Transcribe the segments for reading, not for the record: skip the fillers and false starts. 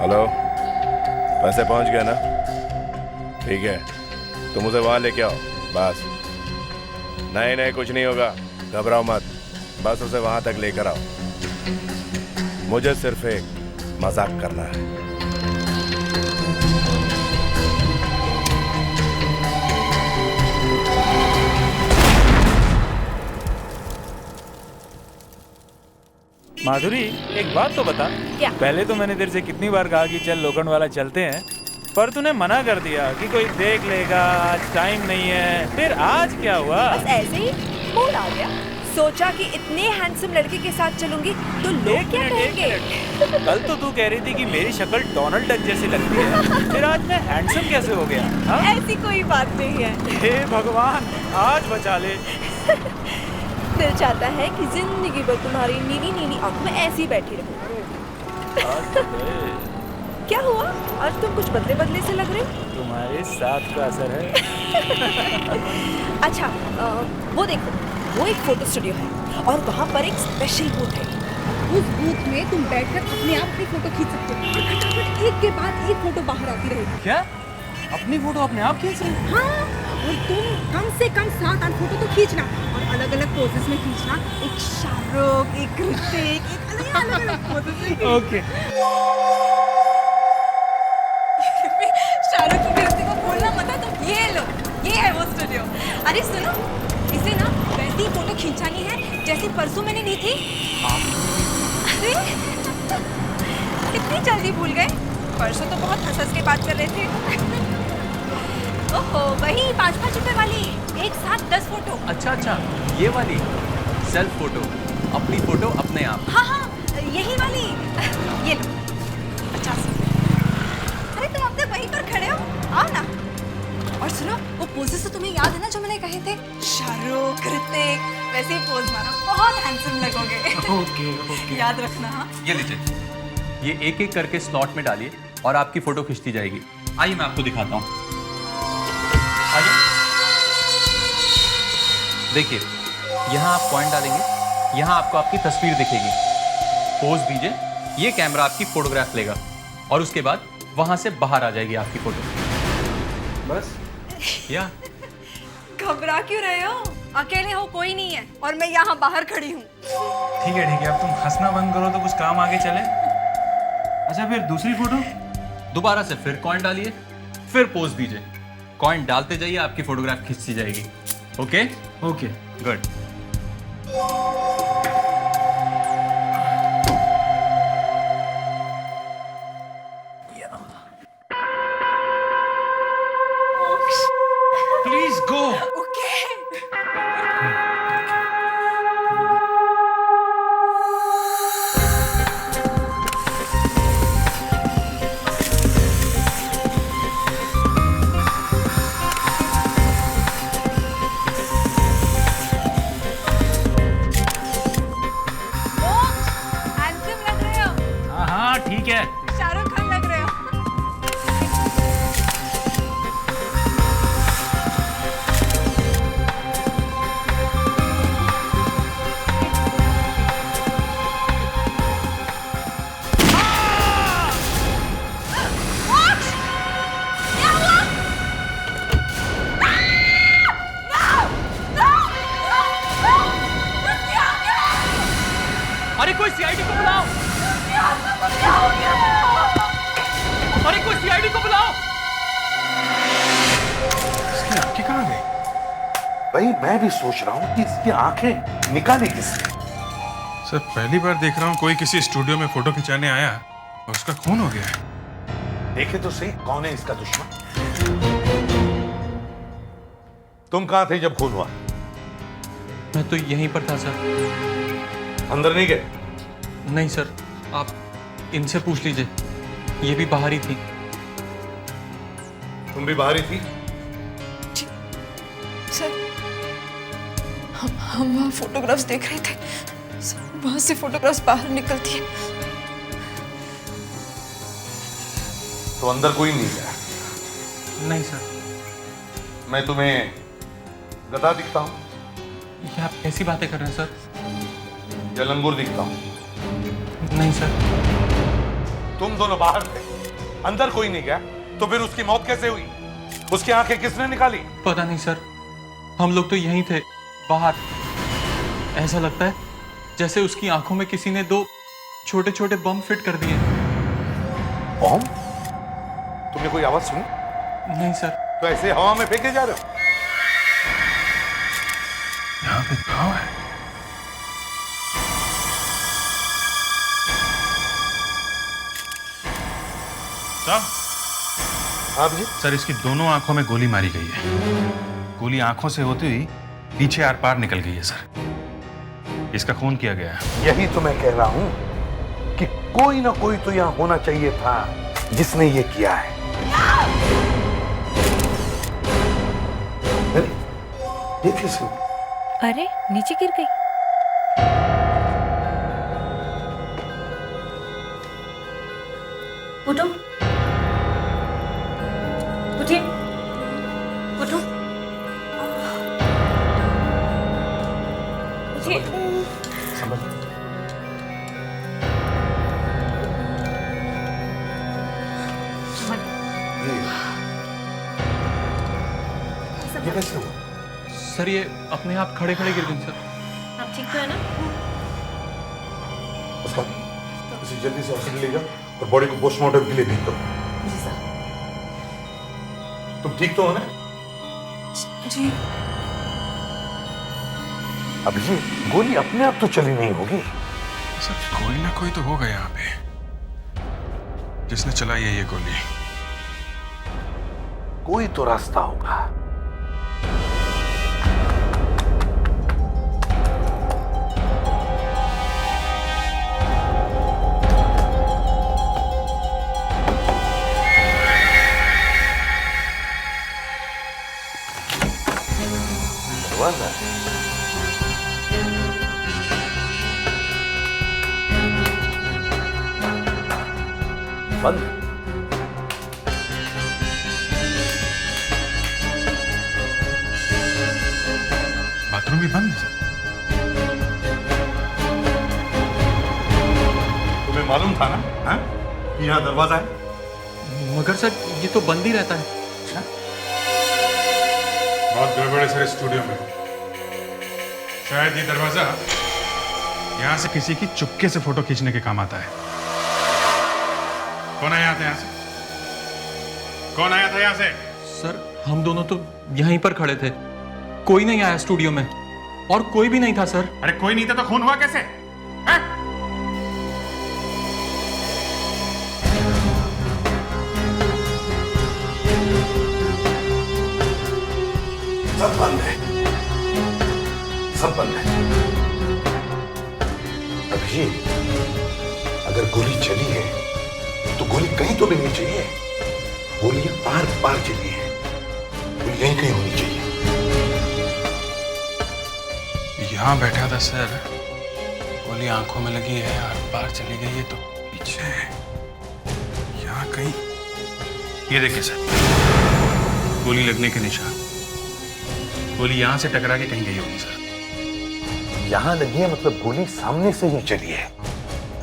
Hello, पैसे पहुंच गए ना? ठीक है, तुम उसे वहां लेके आओ बस। नहीं नहीं, कुछ नहीं होगा, घबराओ मत, बस उसे वहां तक लेकर आओ। मुझे सिर्फ एक मजाक करना है। माधुरी, एक बात तो बता। क्या? पहले तो मैंने तेरे से कितनी बार कहा कि चल लोखंड वाला चलते हैं, पर तूने मना कर दिया कि कोई देख लेगा, आज टाइम नहीं है। फिर आज क्या हुआ? बस ऐसे ही मूड आ गया। सोचा कि इतने हैंडसम लड़के के साथ चलूंगी तो लोग क्या कहेंगे। कल तो तू कह रही थी कि मेरी शक्ल डोनाल्ड डक जैसी लगती है, फिर आज मैं हैंडसम कैसे हो गया? हाँ? ऐसी कोई बात नहीं है। हे भगवान, आज बचा ले। दिल चाहता है कि जिंदगी भर तुम्हारी नीली नीली आंख में ऐसी बैठी रहूं। क्या हुआ? आज तुम कुछ बदले बदले से लग रहे हो। तुम्हारे साथ का असर है। अच्छा, वो देखो, वो एक फोटो स्टूडियो है और वहाँ पर एक स्पेशल बूथ है। उस बूथ में तुम बैठकर अपने आप की फोटो खींच सकते हो और फटाफट एक के बाद एक फोटो बाहर आती रहेगी। क्या? अपनी फोटो अपने आप खींच रही? हाँ, और तुम कम से कम 7-8 फोटो तो खींचना और अलग अलग पोजेस में खींचना। एक शाहरुख, एक ऋतिक, एक अलग अलग पोजेस में। ओके। शाहरुख की ऋतिक को बोलना मत है तो ये लो, ये है वो स्टूडियो। अरे सुनो, इसे ना वैसी फोटो खींचानी है जैसी परसों मैंने ली थी। अरे इतनी जल्दी भूल गए? परसों तो बहुत हंस के बात कर रहे थे। ओहो, वही 5-5 रुपए वाली, एक साथ 10 फोटो। अच्छा, ये वाली सेल्फ फोटो, अपनी फोटो अपने आप। हाँ, यही वाली। ये लो 50 रुपए। अरे तुम अब तक वहीं पर खड़े हो, आओ ना। और सुनो, वो पोजेस तो तुम्हें याद है ना जो मैंने कहे थे? शाहरुख, ऋतिक, वैसे ही पोज मारो, बहुत हैंडसम लगोगे। ओके। याद रखना। हाँ, ये लीजिए, ये एक एक करके स्लॉट में डालिए और आपकी फोटो खींचती जाएगी। आइए मैं आपको दिखाता हूँ। आइए, देखिए, यहाँ आप पॉइंट डालेंगे, यहाँ आपको आपकी तस्वीर दिखेगी। पोज दीजिए, ये कैमरा आपकी फोटोग्राफ लेगा और उसके बाद वहां से बाहर आ जाएगी आपकी फोटो। बस या घबरा क्यों रहे हो? अकेले हो, कोई नहीं है और मैं यहाँ बाहर खड़ी हूँ। ठीक है, अब तुम हंसना बंद करो तो कुछ काम आगे चले। अच्छा, फिर दूसरी फोटो? दोबारा से फिर कॉइन डालिए, फिर पोज दीजिए, कॉइन डालते जाइए, आपकी फोटोग्राफ खींचती जाएगी। Okay good. Please go. Okay. Handsome लग रहे हो। हाँ, ठीक है। शाहरुख खान लग रहे हो। अरे कोई सीआईडी को बुलाओ! अरे कोई सीआईडी को बुलाओ! इसकी आंखें कहाँ गई? भाई मैं भी सोच रहा हूँ कि इसकी आंखें निकाली किसने? सर, पहली बार देख रहा हूँ कोई किसी स्टूडियो में फोटो खिंचाने आया और उसका खून हो गया है। देखे तो सही कौन है इसका दुश्मन। तुम कहाँ थे जब खून हुआ? मैं तो यहीं पर था सर। अंदर नहीं गए? नहीं सर, आप इनसे पूछ लीजिए, ये भी बाहर ही थी। तुम भी बाहर ही थी? सर, हम वहाँ फोटोग्राफ्स देख रहे थे। सर, वहाँ से फोटोग्राफ्स बाहर निकलती है। तो अंदर कोई नहीं गया? नहीं सर। मैं तुम्हें गधा दिखता हूँ ये आप कैसी बातें कर रहे हैं सर? या लंगूर दिखता हूँ? नहीं सर। तुम दोनों बाहर थे, अंदर कोई नहीं गया, तो फिर उसकी मौत कैसे हुई? उसकी आंखें किसने निकाली? पता नहीं सर, हम लोग तो यहीं थे बाहर। ऐसा लगता है जैसे उसकी आंखों में किसी ने 2 छोटे छोटे बम फिट कर दिए। बम? तुमने कोई आवाज सुनी? नहीं सर। तो ऐसे हवा में फेंके जा रहे हो? यहाँ पे गाँव है। साहब, हाँ जी। सर इसकी दोनों आंखों में गोली मारी गई है। गोली आंखों से होती हुई पीछे आर पार निकल गई है सर। इसका खून किया गया है। यही तो मैं कह रहा हूं कि कोई ना कोई तो यहां होना चाहिए था जिसने ये किया है। अरे, ये किसने? अरे नीचे गिर गई। उठो, उठिए, उठो, उठिए। ये कैसे हुआ? सर ये अपने आप खड़े खड़े गिर गई सर। आप ठीक तो है ना? उसका इसे जल्दी से हॉस्पिटल ले जाओ और बॉडी को पोस्टमार्टम के लिए भेज दो। जी सर। तुम ठीक तो हो ना? जी। अब ये गोली अपने आप तो चली नहीं होगी। सर कोई ना कोई तो होगा यहाँ पे जिसने चलाई है ये गोली। कोई तो रास्ता होगा। दरवाजा बंद। बाथरूम भी बंद है सर। तुम्हें मालूम था ना हाँ? कि यहाँ दरवाजा है? मगर सर ये तो बंद ही रहता है। बहुत गड़बड़ है सर स्टूडियो में। शायद ये दरवाजा यहाँ से किसी की चुपके से फोटो खींचने के काम आता है। कौन आया था यहाँ से? कौन आया था यहाँ से? सर हम दोनों तो यहीं पर खड़े थे, कोई नहीं आया स्टूडियो में और कोई भी नहीं था सर। अरे कोई नहीं था तो खून हुआ कैसे? हैं? सब बंद है, सब बंद है। अभिजीत, अगर गोली चली है तो गोली कहीं तो मिलनी चाहिए। गोलियां पार पार चली है, गोली यहीं कहीं होनी चाहिए। यहाँ बैठा था सर, गोली आंखों में लगी है और बाहर चली गई है तो पीछे यहाँ कहीं। ये देखिए सर, गोली लगने के निशान। गोली यहाँ से टकरा के कहीं गई होगी सर। यहां लगी है मतलब गोली सामने से ही चली है।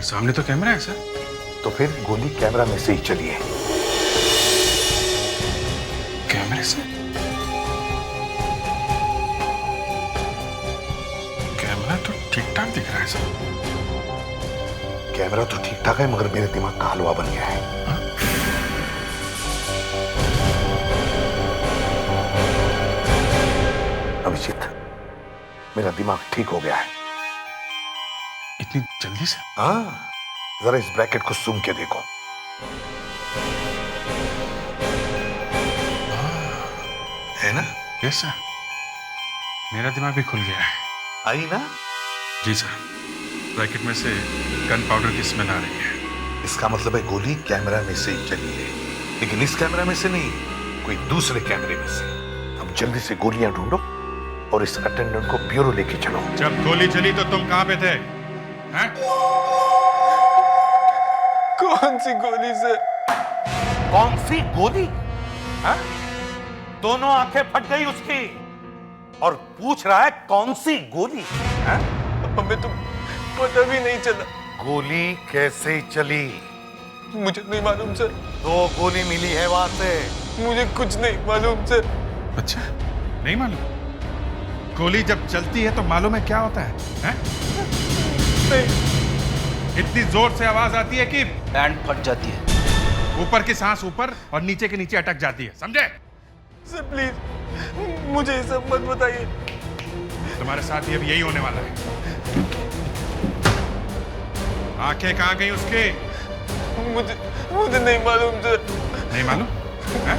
सामने तो कैमरा है सर। तो फिर गोली कैमरा में से ही चली है। कैमरे से? कैमरा तो ठीक ठाक दिख रहा है सर। कैमरा तो ठीक ठाक है मगर मेरे दिमाग का हलवा बन गया है। अभिजीत, मेरा दिमाग ठीक हो गया है। इतनी जल्दी से? हाँ, जरा इस ब्रैकेट को सूम के देखो। है ना? यस सर, मेरा दिमाग भी खुल गया है। आई ना? जी सर, ब्रैकेट में से गन पाउडर की स्मेल आ रही है। इसका मतलब है गोली कैमरा में से ही चली है, लेकिन इस कैमरा में से नहीं, कोई दूसरे कैमरे में से। अब जल्दी से गोलियां ढूंढो और इस अटेंडेंट को ब्यूरो लेके चलो। जब गोली चली तो तुम कहां पे थे? हैं? कौन सी गोली से? कौन सी गोली? हाँ? दोनों आंखें फट गई उसकी और पूछ रहा है कौन सी गोली? हमें तो पता भी नहीं चला। गोली कैसे चली? मुझे नहीं मालूम सर। 2 गोली मिली है वहां से। मुझे कुछ नहीं मालूम सर। अच्छा, नहीं मालूम? गोली जब चलती है तो मालूम है क्या होता है, हैं? इतनी जोर से आवाज आती है कि बैंड फट जाती है। ऊपर की सांस ऊपर और नीचे के नीचे अटक जाती है, समझे? सर प्लीज मुझे ये सब मत बताइए। तुम्हारे साथ ये अब यही होने वाला है। आंखें कहाँ गई उसकी? मुझे नहीं मालूम सर। नहीं मालूम? हैं?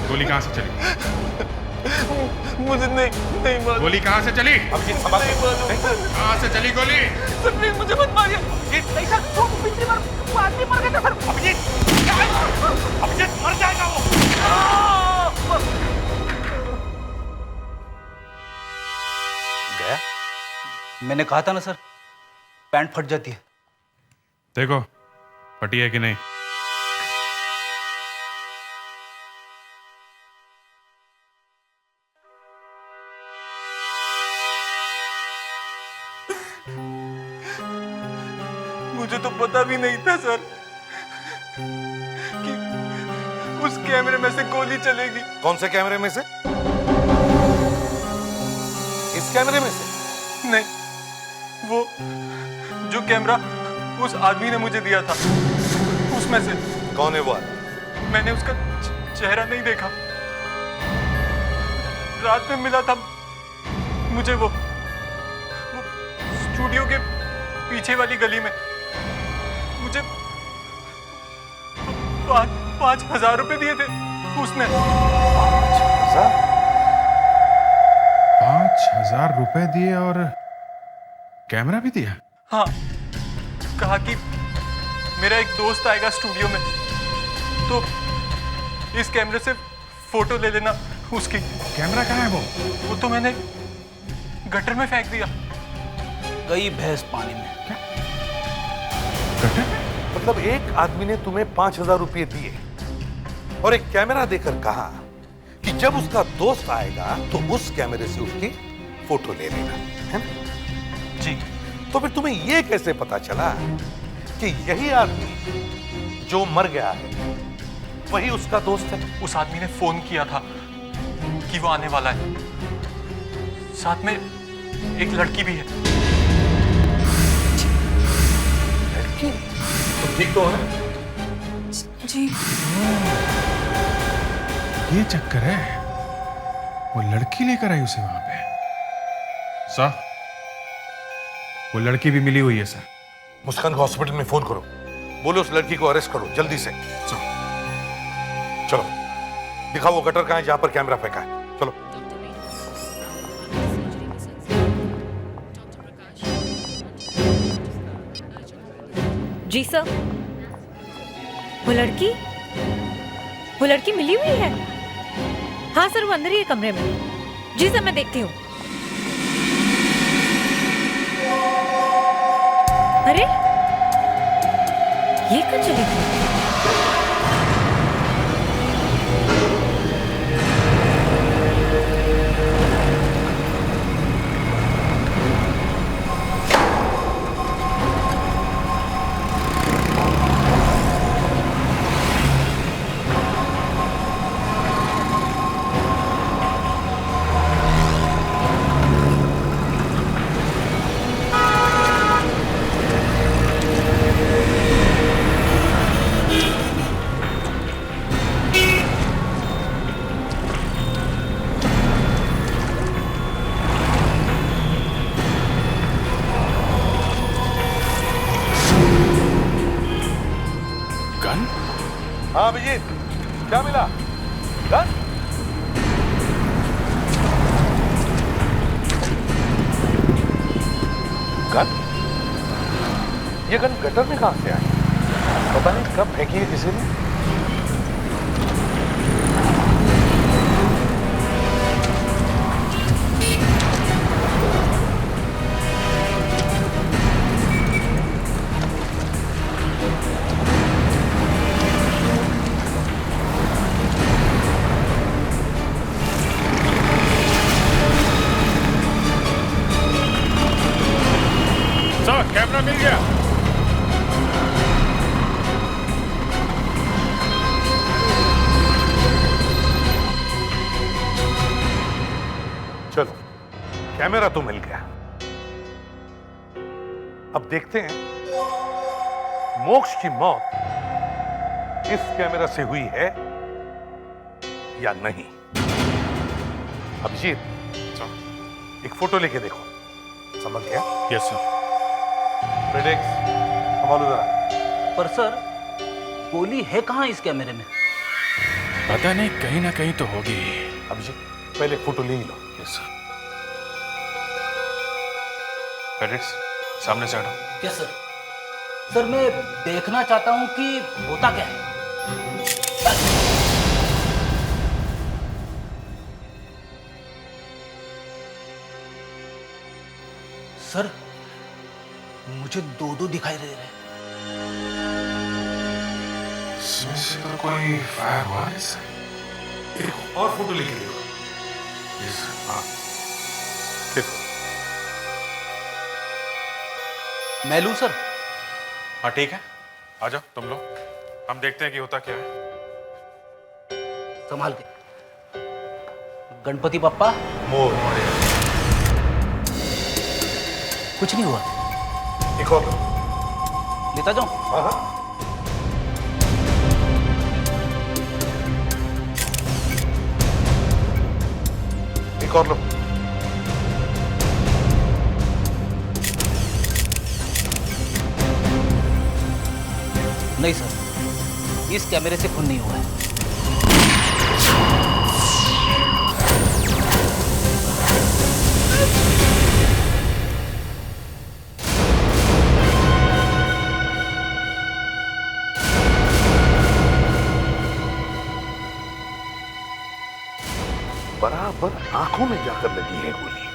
गोली कहाँ से चली? मुझे नहीं मालूम। गोली कहाँ से चली? अभिजीत संभाल। नहीं मालूम सर। कहाँ से चली गोली? सर प्लीज मुझे मत मारिए। नहीं सर, वो पिछली बार वो आदमी मर गया था सर। अभिजीत मर जाएगा वो। गया? मैंने कहा था ना सर, पैंट फट जाती है। देखो फटी है कि नहीं। मुझे तो पता भी नहीं था सर कि उस कैमरे में से गोली चलेगी। कौन से कैमरे में से? इस कैमरे में से? नहीं, वो जो कैमरा उस आदमी ने मुझे दिया था उसमें से। कौन है वो आदमी? मैंने उसका चेहरा नहीं देखा। रात में मिला था मुझे वो स्टूडियो के पीछे वाली गली में। मुझे 5,000 रुपए दिए थे उसने। 5,000 रुपए दिए और कैमरा भी दिया? हाँ, कहा कि मेरा एक दोस्त आएगा स्टूडियो में तो इस कैमरे से फोटो ले लेना उसकी। कैमरा कहाँ है वो तो मैंने गटर में फेंक दिया। गई भैंस पानी में। मतलब एक आदमी ने तुम्हें 5,000 रुपए दिए और एक कैमरा देकर कहा कि जब उसका दोस्त आएगा तो उस कैमरे से उसकी फोटो ले लेना, है ना? जी। तो फिर तुम्हें यह कैसे पता चला कि यही आदमी जो मर गया है वही उसका दोस्त है? उस आदमी ने फोन किया था कि वो आने वाला है। साथ में एक लड़की भी है। लड़की? तो ठीक तो है? जी। ये चक्कर है, वो लड़की लेकर आई उसे वहां पे। सर, वो लड़की भी मिली हुई है सर। मुस्कान को हॉस्पिटल में फोन करो, बोलो उस लड़की को अरेस्ट करो जल्दी से। चलो दिखाओ वो गटर कहाँ है जहां पर कैमरा फेंका है। चलो। जी सर। वो लड़की मिली हुई है? हाँ सर, वो अंदर ही है कमरे में। जी सर, मैं देखती हूँ। अरे ये कहाँ चली गई? हाँ अभिजीत, क्या मिला? गन? गन? ये गन गटर में कहां से आई? पता नहीं कब फेंकी है किसी ने। कैमरा मिल गया। चलो, कैमरा तो मिल गया। अब देखते हैं मोक्ष की मौत इस कैमरा से हुई है या नहीं। अभिजीत, एक फोटो लेके देखो। समझ गया? Yes sir. प्रेडिक्स, संभालो जरा। पर सर, गोली है कहाँ इस कैमरे में? पता नहीं, कहीं ना कहीं तो होगी। अभिजीत, पहले फोटो ले ही लो। Yes sir. पेडिक्स, सामने से हटो। क्या सर? सर मैं देखना चाहता हूँ कि होता क्या है। सर मुझे दो दिखाई दे रहे हैं। इसमें से तो कोई फायर हुआ है सर। एक और फोटो लेके देखो। Yes sir. हाँ, देखो। मैं लूं सर? हाँ ठीक है, आ जाओ तुम लोग, हम देखते हैं कि होता क्या है। संभाल के। गणपति बप्पा। मोर। कुछ नहीं हुआ। एक और। लेता जाऊं? हाँ हाँ। एक और लो। नहीं सर, इस कैमरे से खून नहीं हुआ है। बराबर आंखों में जाकर लगी है गोली।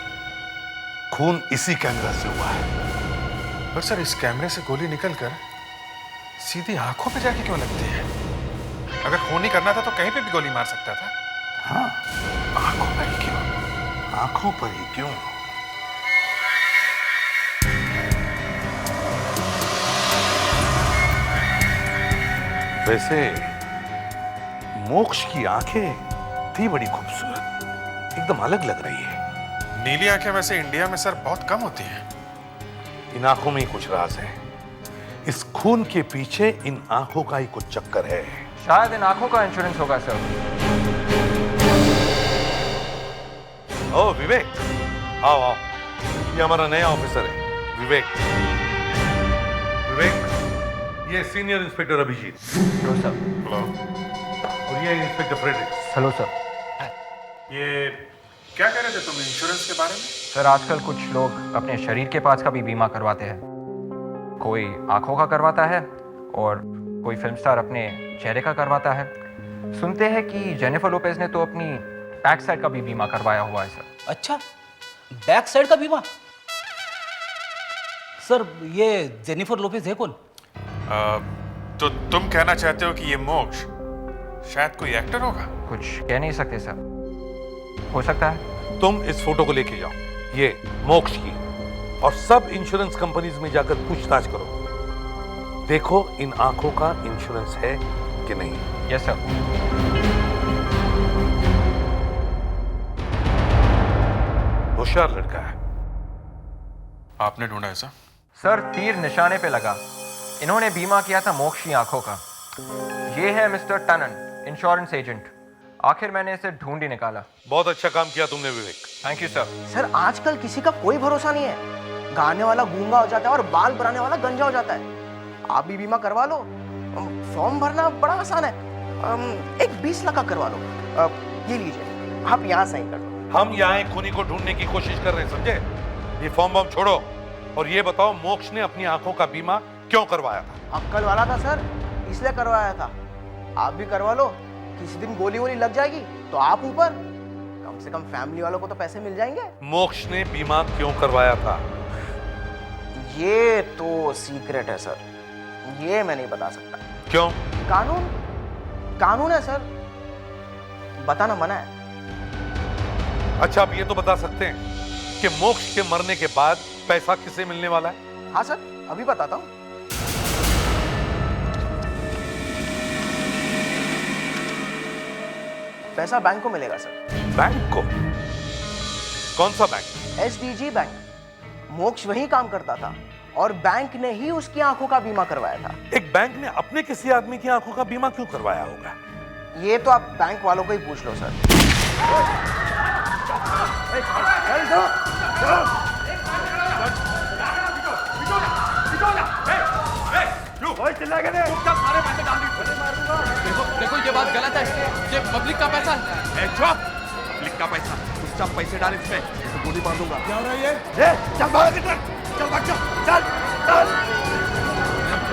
खून इसी कैमरा से हुआ है। पर सर, इस कैमरे से गोली निकलकर सीधी आंखों पे जाके क्यों लगती है? अगर खून नहीं करना था तो कहीं पे भी गोली मार सकता था। हाँ, आंखों पर ही क्यों? आंखों पर ही क्यों? वैसे मोक्ष की आंखें थी बड़ी खूबसूरत, एकदम अलग लग रही है। नीली आंखें वैसे इंडिया में सर बहुत कम होती हैं। इन आंखों में ही कुछ राज है। इस खून के पीछे इन आंखों का ही कुछ चक्कर है। शायद इन आंखों का इंश्योरेंस होगा सर। ओ विवेक, आओ आओ, ये हमारा नया ऑफिसर है विवेक। विवेक, ये senior inspector Abhijeet. Hello sir. Hello. और ये इंस्पेक्टर फ्रेडरिक्स। Hello sir. ये क्या कह रहे थे तुम इंश्योरेंस के बारे में? सर आजकल कुछ लोग अपने शरीर के पार्ट्स का भी बीमा करवाते हैं। कोई आंखों का करवाता है और कोई फिल्म स्टार अपने चेहरे का करवाता है। सुनते हैं कि जेनिफर लोपेज ने तो अपनी बैक साइड का भी बीमा करवाया हुआ है सर। अच्छा, बैक साइड का बीमा? सर ये जेनिफर लोपेज है कौन? तो तुम कहना चाहते हो कि ये मोक्ष शायद कोई एक्टर होगा? कुछ कह नहीं सकते सर, हो सकता है। तुम इस फोटो को लेके जाओ, ये मोक्ष की, और सब इंश्योरेंस कंपनीज में जाकर पूछताछ करो। देखो इन आंखों का इंश्योरेंस है कि नहीं। Yes sir. होशियार लड़का है। आपने ढूंढा है सर? सर तीर निशाने पे लगा। इन्होंने बीमा किया था मोक्ष की आंखों का। ये है मिस्टर टनन, इंश्योरेंस एजेंट। आखिर मैंने इसे ढूंढ ही निकाला। बहुत अच्छा काम किया तुमने Vivek. Thank you sir. Sir आजकल किसी का कोई भरोसा नहीं है। गाने वाला गूंगा हो जाता है और बाल बनाने वाला गंजा हो जाता है। आप भी बीमा करवा लो, फॉर्म भरना बड़ा आसान है। एक 20 लाख का करवा लो। ये लीजिए, आप यहाँ साइन कर दो। हम यहाँ एक खूनी को ढूंढने की कोशिश कर रहे हैं, समझे? ये फॉर्म बॉम छोड़ो और ये बताओ मोक्ष ने अपनी आंखों का बीमा क्यों करवाया था? अक्कल वाला था सर, इसलिए करवाया था। आप भी करवा लो, किसी दिन गोली वोली लग जाएगी तो आप ऊपर, कम से कम फैमिली वालों को तो पैसे मिल जाएंगे। मोक्ष ने बीमा क्यों करवाया था? ये तो सीक्रेट है सर, ये मैं नहीं बता सकता। क्यों? कानून है सर, बताना मना है। अच्छा, आप ये तो बता सकते हैं कि मोक्ष के मरने के बाद पैसा किसे मिलने वाला है? हाँ सर, अभी बताता हूँ। पैसा बैंक को मिलेगा सर। बैंक को? कौन सा बैंक? SDG bank. मोक्ष वही काम करता था और बैंक ने ही उसकी आंखों का बीमा करवाया था। एक बैंक ने अपने किसी आदमी की आंखों का बीमा क्यों करवाया होगा? ये तो आप बैंक वालों को ही पूछ लो सर। देखो ये बात गलत है, ये पब्लिक का पैसा है। पब्लिक का पैसा, चुपचाप पैसे डाल इसमें, तो गोली मार दूंगा। क्या हो रहा है ये? चल भाग इधर, चल भाग, चल चल।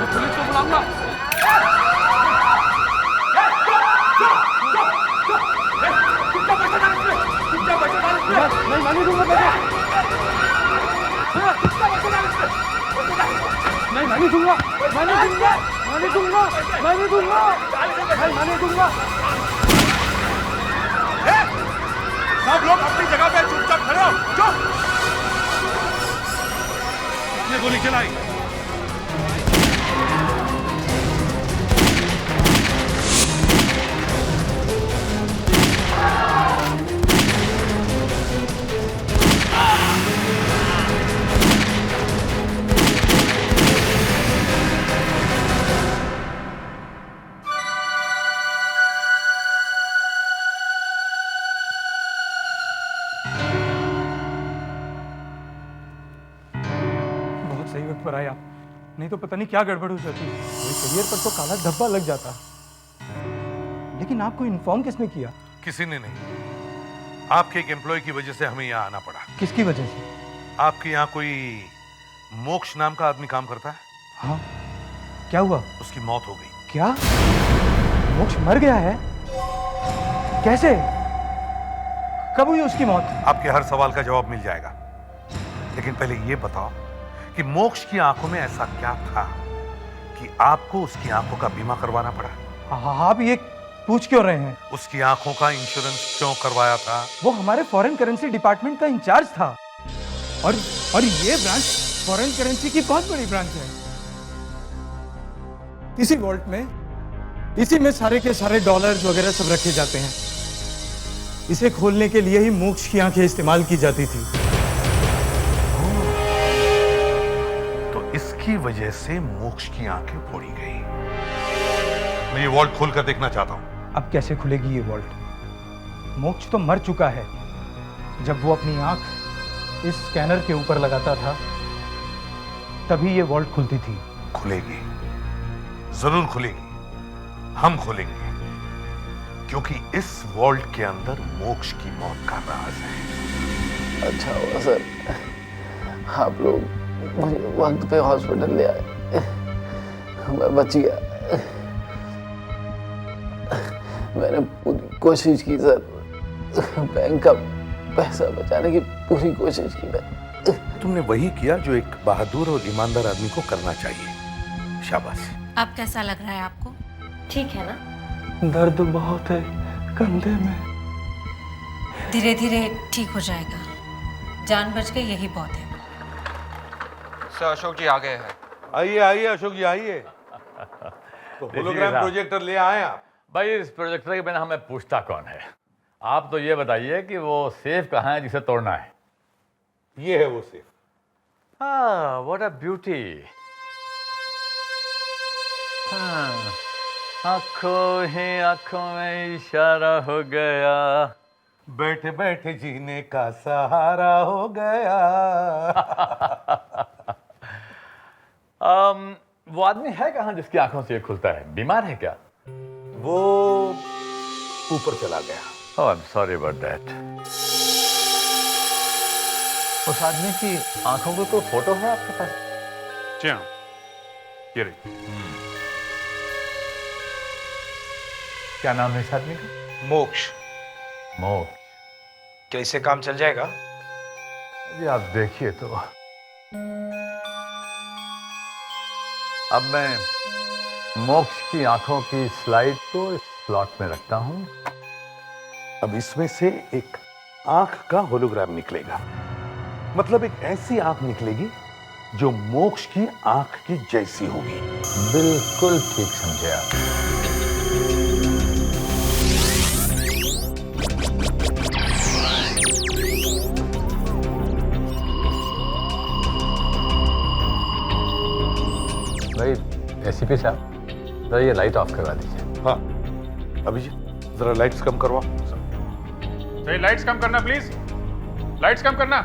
पुलिस को बुलाऊंगा। नहीं मानी दूंगा पैसा। नहीं मानी दूंगा, मानी दूंगा, मानी दूंगा, मानी दूंगा, नहीं मानी दूंगा। सब लोग अपनी जगह पे चुपचाप खड़े हो, चुप। किसने गोली चलाई? सही वक्त पर आया, नहीं तो पता नहीं क्या गड़बड़ हो जाती। मेरे करियर पर तो काला धब्बा लग जाता। लेकिन आपको इन्फॉर्म किसने किया? किसी ने नहीं। आपके एक एम्प्लॉय की वजह से हमें यहाँ आना पड़ा। किसकी वजह से? आपके यहाँ कोई मोक्ष नाम का आदमी काम करता है? हाँ, क्या हुआ? उसकी मौत हो गई। क्या? मोक्ष मर गया है? कैसे? कब हुई उसकी मौत? आपके हर सवाल का जवाब मिल जाएगा, लेकिन पहले ये बताओ कि मोक्ष की आंखों में ऐसा क्या था कि आपको उसकी आंखों का बीमा करवाना पड़ा? आप ये पूछ क्यों रहे हैं? उसकी आंखों का इंश्योरेंस क्यों करवाया था? वो हमारे फॉरेन करेंसी डिपार्टमेंट का इंचार्ज था और ये ब्रांच फॉरेन करेंसी की बहुत बड़ी ब्रांच है। इसी वॉल्ट में, इसी में सारे के सारे डॉलर्स वगैरह सब रखे जाते हैं। इसे खोलने के लिए ही मोक्ष की आंखें इस्तेमाल की जाती थी। इसकी वजह से मोक्ष की आंखें फोड़ी गई। मैं ये वॉल्ट खोलकर देखना चाहता हूं। अब कैसे खुलेगी ये वॉल्ट? मोक्ष तो मर चुका है। जब वो अपनी आंख इस स्कैनर के ऊपर लगाता था, तभी ये वॉल्ट खुलती थी। खुलेगी, जरूर खुलेगी। हम खोलेंगे, क्योंकि इस वॉल्ट के अंदर मोक्ष की मौत का राज है। अच्छा हुआ सर, आप लोग मुझे वक्त पे हॉस्पिटल ले आए, मैं बच गया। मैंने पूरी कोशिश की सर, बैंक का पैसा बचाने की पूरी कोशिश की मैंने। तुमने वही किया जो एक बहादुर और ईमानदार आदमी को करना चाहिए। शाबाश। अब कैसा लग रहा है आपको? ठीक है ना? दर्द बहुत है कंधे में। धीरे धीरे ठीक हो जाएगा, जान बच गई यही बहुत है। सर अशोक जी आ गए हैं। आइए आइए अशोक जी आइए। तो होलोग्राम प्रोजेक्टर ले आए आप? भाई इस प्रोजेक्टर के बिना हमें पूछता कौन है? आप तो ये बताइए कि वो सेफ कहाँ है जिसे तोड़ना है? ये है वो सेफ। हाँ, व्हाट अ ब्यूटी। आंखों ही आंखों में इशारा हो गया, बैठे बैठे जीने का सहारा हो गया। वो आदमी है कहाँ जिसकी आंखों से ये खुलता है? बीमार है क्या? वो ऊपर चला गया। Oh, I'm sorry about that. उस आदमी की आंखों की कोई फोटो है आपके पास? जी हाँ, ये रही। क्या नाम है इस आदमी का? मोक्ष। मोक्ष। क्या इससे काम चल जाएगा? जी आप देखिए तो। अब मैं मोक्ष की आंखों की स्लाइड को इस स्लॉट में रखता हूं। अब इसमें से एक आंख का होलोग्राम निकलेगा, मतलब एक ऐसी आंख निकलेगी जो मोक्ष की आंख की जैसी होगी। बिल्कुल ठीक समझे आप। भाई एसीपी साहब, जरा ये लाइट ऑफ करवा दीजिए। हाँ अभिजीत, जरा लाइट्स कम करवा। सही, लाइट्स कम करना प्लीज, लाइट्स कम करना।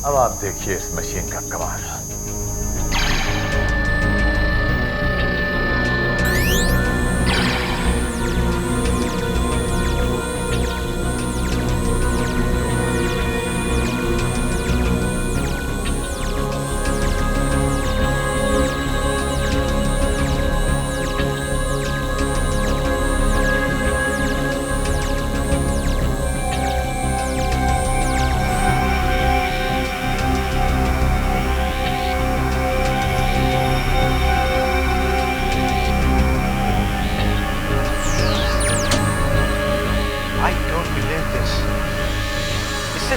अब आप देखिए इस मशीन का कमाल।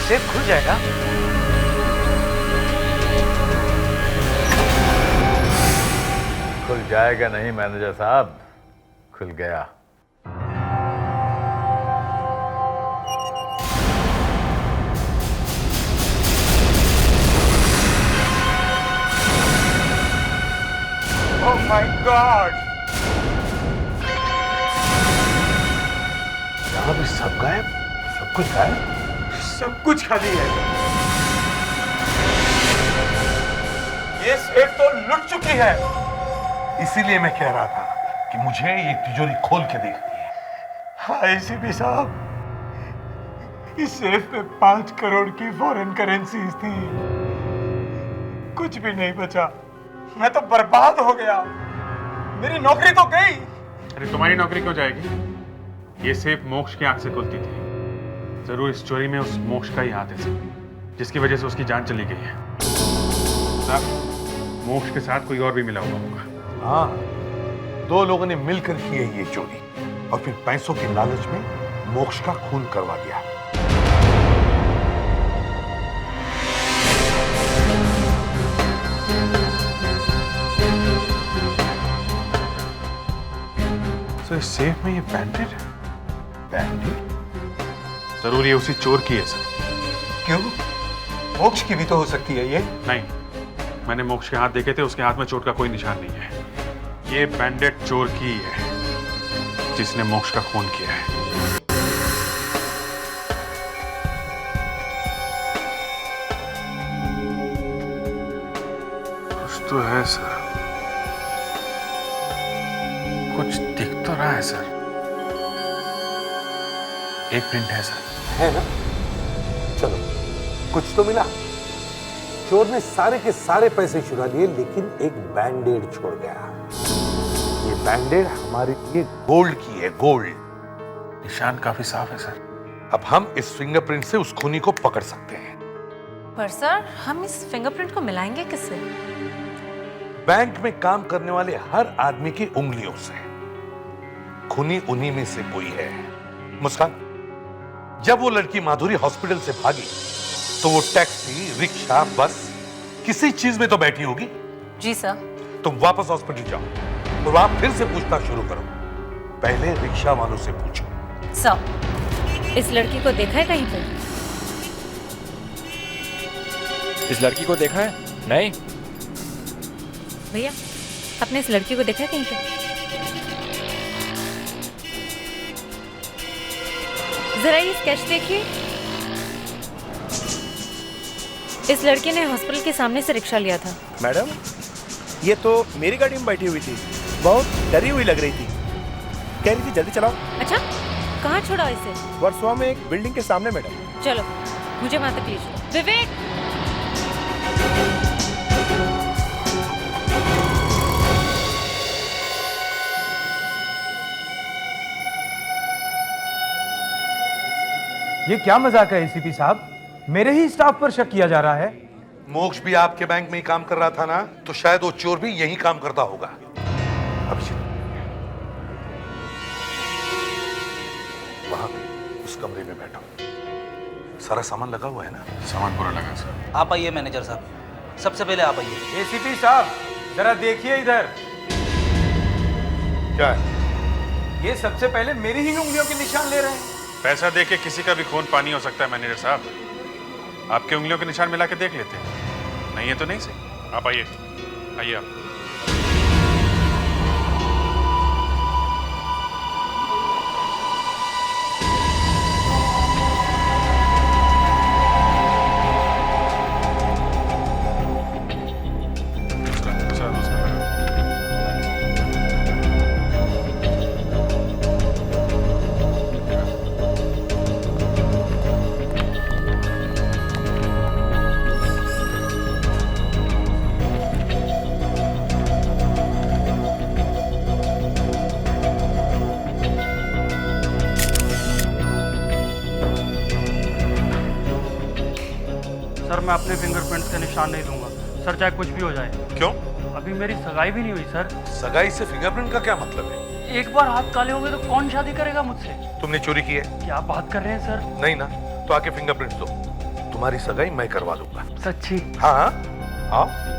सेफ खुल जाएगा। खुल जाएगा नहीं मैनेजर साहब, खुल गया। ओह माय गॉड, यहां भी सब गायब, सब कुछ गायब, सब कुछ खाली है। ये सेफ तो लुट चुकी है। इसीलिए मैं कह रहा था कि मुझे ये तिजोरी खोल के देखनी है। हाँ एसीपी साहब, इस सेफ में 5 करोड़ की फॉरेन करेंसीज थी। कुछ भी नहीं बचा, मैं तो बर्बाद हो गया। मेरी नौकरी तो गई। अरे तुम्हारी नौकरी क्यों जाएगी? ये सेफ मोक्ष की आंख से खुलती थी। जरूर इस चोरी में उस मोक्ष का ही हाथ है, जिसकी वजह से उसकी जान चली गई है। साहब, मोक्ष के साथ कोई और भी मिला हुआ होगा। हाँ, 2 लोगों ने मिलकर की है ये चोरी और फिर पैसों के लालच में मोक्ष का खून करवा दिया। तो इस सेफ में ये बैंडेड है। बैंडेड? जरूर ये उसी चोर की है सर। क्यों? मोक्ष की भी तो हो सकती है ये। नहीं, मैंने मोक्ष के हाथ देखे थे, उसके हाथ में चोट का कोई निशान नहीं है। ये बैंडेड चोर की है जिसने मोक्ष का खून किया है। कुछ तो है सर, कुछ दिख तो रहा है सर। एक प्रिंट है सर। है ना? चलो, कुछ तो मिला। चोर ने सारे के सारे पैसे चुरा लिए, लेकिन एक बैंडेड छोड़ गया। ये बैंडेड हमारे लिए गोल्ड की है, गोल्ड। निशान काफी साफ है सर। अब हम इस फिंगरप्रिंट से उस खूनी को पकड़ सकते हैं। पर सर, हम इस फिंगरप्रिंट को मिलाएंगे किससे? बैंक में काम करने वाले हर आदमी की उंगलियों से। खूनी उन्हीं में से कोई है। मुस्कान, जब वो लड़की माधुरी हॉस्पिटल से भागी तो वो टैक्सी, रिक्शा, बस किसी चीज में तो बैठी होगी। जी सर। तुम वापस हॉस्पिटल जाओ और वहां फिर से पूछताछ शुरू करो। पहले रिक्शा वालों से पूछो। सर, इस लड़की को देखा है कहीं पे? इस लड़की को देखा है? नहीं। भैया, आपने इस लड़की को देखा है कहीं पे? जरा ये स्केच देखिए। इस लड़की ने हॉस्पिटल के सामने से रिक्शा लिया था। मैडम, ये तो मेरी गाड़ी में बैठी हुई थी, बहुत डरी हुई लग रही थी, कह रही थी जल्दी चलाओ। अच्छा, कहाँ छोड़ा इसे? वर्सोवा में एक बिल्डिंग के सामने मैडम। चलो, मुझे वहां तक ले चलो। विवेक, ये क्या मजाक है एसीपी साहब? मेरे ही स्टाफ पर शक किया जा रहा है। मोक्ष भी आपके बैंक में ही काम कर रहा था ना, तो शायद वो चोर भी यही काम करता होगा। अभिजीत, वहां उस कमरे में बैठो। सारा सामान लगा हुआ है ना? सामान पूरा लगा सर। आप आइए मैनेजर साहब। सबसे पहले आप आइए। एसीपी साहब जरा देखिए इधर। क्या है? ये सबसे पहले मेरी ही उंगलियों के निशान ले रहे हैं। पैसा दे के किसी का भी खून पानी हो सकता है मैनेजर साहब। आपके उंगलियों के निशान मिला के देख लेते हैं। नहीं है तो नहीं सही। आप आइए, आइए आप। सर मैं अपने फिंगरप्रिंट्स के निशान नहीं दूंगा सर, चाहे कुछ भी हो जाए। क्यों? अभी मेरी सगाई भी नहीं हुई सर। सगाई से फिंगरप्रिंट का क्या मतलब है? एक बार हाथ काले हो गए तो कौन शादी करेगा मुझसे? तुमने चोरी की है? क्या बात कर रहे हैं सर? नहीं ना, तो आके फिंगरप्रिंट्स दो, तुम्हारी सगाई मैं करवा दूंगा। सच्ची? हाँ हाँ, आओ।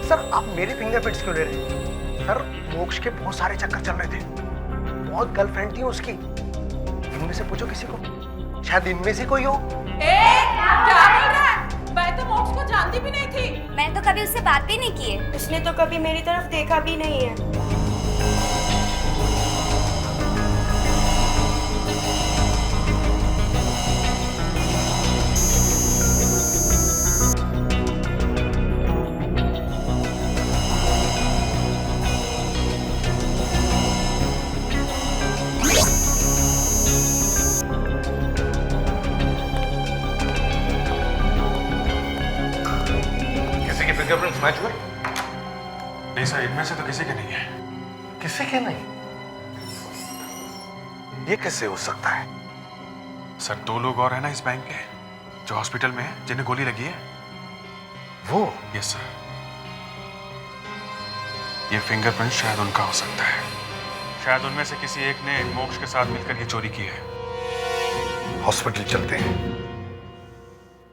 सर आप मेरे फिंगरप्रिंट्स क्यों ले रहे हैं? सर मोक्ष के बहुत सारे चक्कर चल रहे थे, बहुत गर्लफ्रेंड थी उसकी। इनमें से पूछो किसी को, शायद इनमें से कोई हो। क्या बोल रहा है? मैं तो मोक्ष को जानती भी नहीं थी। मैं तो कभी उससे बात भी नहीं की है। उसने तो कभी मेरी तरफ देखा भी नहीं है। फिंगरप्रिंट्स मैच हुए? नहीं सर, इनमें से तो किसी के नहीं है। किसी के नहीं? ये कैसे हो सकता है? सर 2 लोग और हैं ना इस बैंक के जो हॉस्पिटल में हैं, जिन्हें गोली लगी है। वो? Yes sir. ये फिंगरप्रिंट शायद उनका हो सकता है। शायद उनमें से किसी एक ने मोक्ष के साथ मिलकर ये चोरी की है। हॉस्पिटल चलते हैं।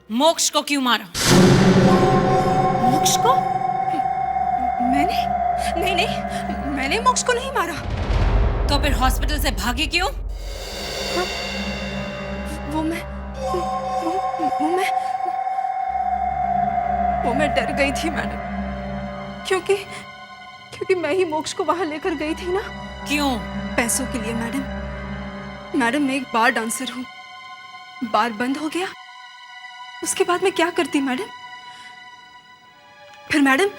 मोक्ष को क्यों मारा? मोक्ष को? मैंने नहीं, मैंने मोक्ष को नहीं मारा। तो फिर हॉस्पिटल से भागी क्यों? वो मैं डर गई थी मैडम, क्योंकि मैं ही मोक्ष को वहां लेकर गई थी ना। क्यों? पैसों के लिए मैडम। मैडम मैं एक बार डांसर हूँ, बार बंद हो गया, उसके बाद मैं क्या करती मैडम? फिर मैडम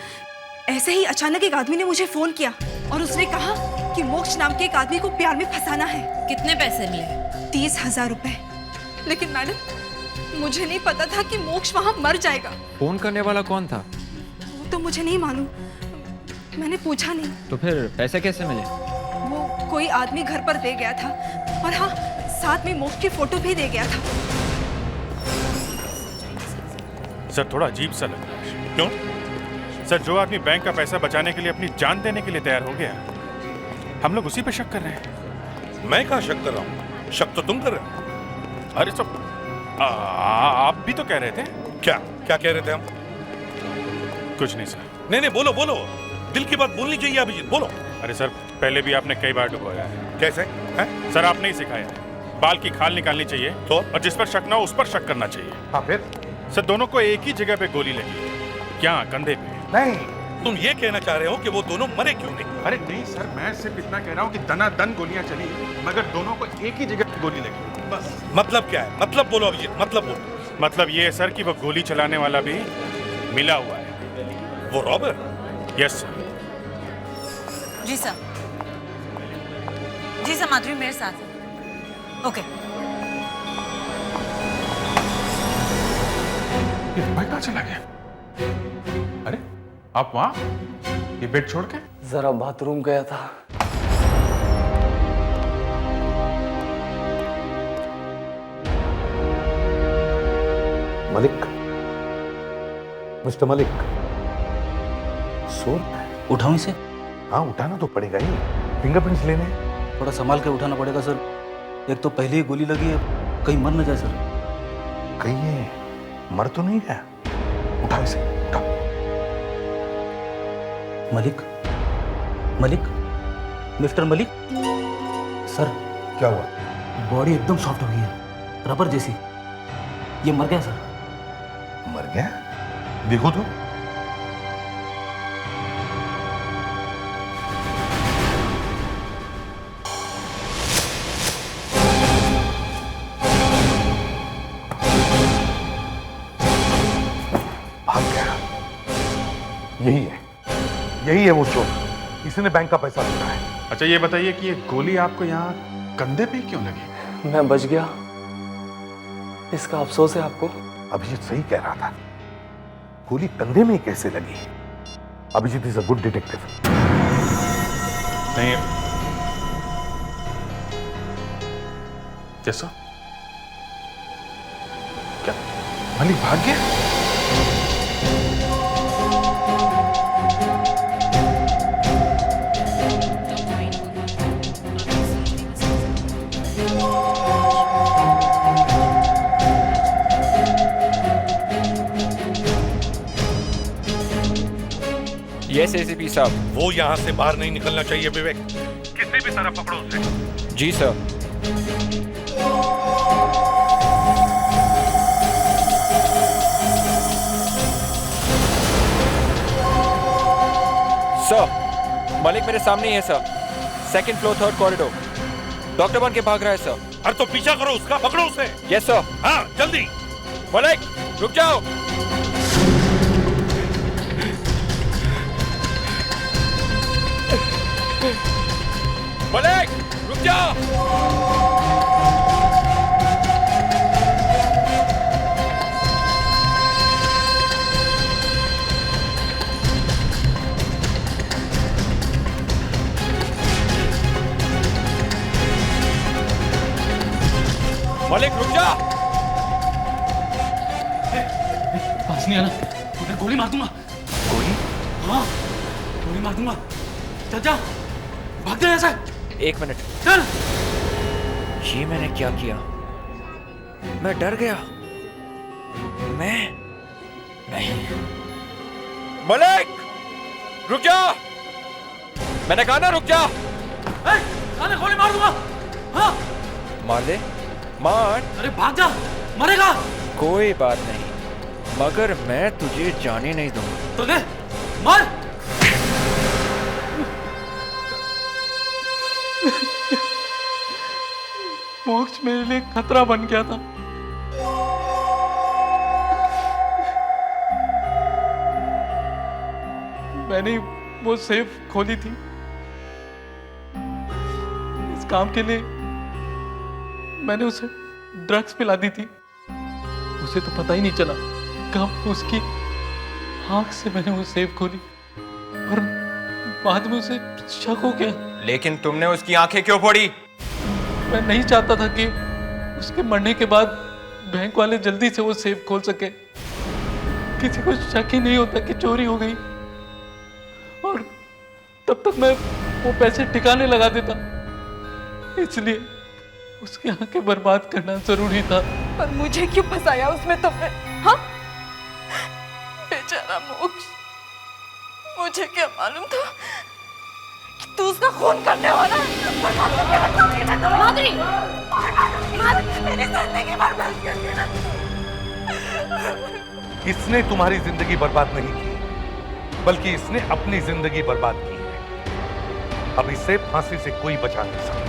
ऐसे ही अचानक एक आदमी ने मुझे फोन किया और उसने कहा कि मोक्ष नाम के एक आदमी को प्यार में फंसाना है। कितने पैसे मिले? 30,000 रुपए। लेकिन मैडम मुझे नहीं पता था कि मोक्ष वहां मर जाएगा। फोन करने वाला कौन था? वो तो मुझे नहीं मालूम, मैंने पूछा नहीं। तो फिर पैसे कैसे मिले? वो कोई आदमी घर पर दे गया था, और हाँ साथ में मोक्ष की फोटो भी दे गया था। सर थोड़ा अजीब सा लग रहा है। क्यों? सर जो आदमी बैंक का पैसा बचाने के लिए अपनी जान देने के लिए तैयार हो गया, हम लोग उसी पे शक कर रहे हैं। मैं कहाँ शक कर रहा हूँ? शक तो तुम कर रहे हो। अरे सब आप भी तो कह रहे थे। क्या क्या कह रहे थे हम? कुछ नहीं सर। नहीं बोलो बोलो, दिल की बात बोलनी चाहिए अभिजीत, बोलो। अरे सर पहले भी आपने कई बार डुबोया है। कैसे है? सर आपने ही सिखाया है, बाल की खाल निकालनी चाहिए तो, और जिस पर शक ना हो उस पर शक करना चाहिए। हाँ फिर? सर दोनों को एक ही जगह पे गोली लगी, क्या कंधे पे? नहीं, तुम ये कहना चाह रहे हो कि वो दोनों मरे क्यों नहीं? अरे नहीं सर, मैं सिर्फ इतना कह रहा हूँ कि दनादन गोलियां चली, मगर दोनों को एक ही जगह गोली लगी, बस। मतलब क्या है? मतलब बोलो अभिजीत, मतलब बोलो। मतलब ये है सर कि वो गोली चलाने वाला भी मिला हुआ है। वो रॉबर? Yes sir. जी सर। जी सर, माधुरी मेरे साथ है। ओके। ये रुपए कहाँ चला गया? अरे आप वहां ये बेड छोड़ के? जरा बाथरूम गया था। मलिक, मिस्टर मलिक, सो उठाऊं इसे? हाँ, उठाना तो पड़ेगा ही, फिंगरप्रिंट्स लेने। थोड़ा संभाल के उठाना पड़ेगा सर, एक तो पहले ही गोली लगी है, कहीं मर न जाए सर। कहीं ये मर तो नहीं गया? उठाओ इसे, उठाओ। मलिक, मलिक, मिस्टर मलिक। सर क्या हुआ? बॉडी एकदम सॉफ्ट हो गई है, रबर जैसी। ये मर गया सर। मर गया? देखो तो। भाग गया। यही है वो चोर। इसने बैंक का पैसा लूटा है। अच्छा ये बताइए कि ये गोली आपको यहाँ कंधे पे क्यों लगी? मैं बच गया, इसका अफसोस है आपको। अभिजीत सही कह रहा था, गोली कंधे में कैसे लगी? Abhijeet is a good detective. नहीं जैसा क्या मलिक भाग गया? यस एसीपी साहब। वो यहाँ से बाहर नहीं निकलना चाहिए विवेक। किसी भी तरह पकड़ो उसे। जी सर। सर मलिक मेरे सामने ही है sir, second floor third corridor, doctor बन के भाग रहा है सर। अरे तो पीछा करो उसका, पकड़ो उसे। Yes sir. हाँ जल्दी। मलिक रुक जाओ। मलिक रुक जाओ। मलिक रुक जा। पास नहीं आना, उन्हें गोली मार दूंगा। गोली? हाँ गोली मार दूंगा। चल जा, भाग जा यहाँ से। एक मिनट। चल। ये मैंने क्या किया? मैं डर गया। मैं नहीं। मलिक रुक जा, मैंने कहा ना रुक जा। अरे गोली मार दूंगा। हाँ मार दे, मार। अरे भाग जा, मरेगा। कोई बात नहीं, मगर मैं तुझे जाने नहीं दूंगा। तो ले, मार। मोक्ष मेरे लिए खतरा बन गया था। मैंने वो सेफ खोली थी इस काम के लिए। मैंने उसे ड्रग्स पिला दी थी, उसे तो पता ही नहीं चला कब उसकी आंख से मैंने वो सेफ खोली और बाद में उसे शक हो गया। लेकिन तुमने उसकी आंखें क्यों फोड़ी? मैं नहीं चाहता था कि उसके मरने के बाद बैंक वाले जल्दी से वो सेफ खोल सके, किसी को शक ही नहीं होता कि चोरी हो गई, और तब तक मैं वो पैसे ठिकाने लगा देता। इसलिए उसकी आंखें बर्बाद करना जरूरी था। पर मुझे क्यों फंसाया उसमें तुमने? हाँ बेचारा मोक्ष, मुझे क्या मालूम था कि तू उसका खून करने वाला है। माधुरी, मेरी जिंदगी बर्बाद कर दी ना। इसने तुम्हारी जिंदगी बर्बाद नहीं की, बल्कि इसने अपनी जिंदगी बर्बाद की है। अब इसे फांसी से कोई बचा नहीं सकता।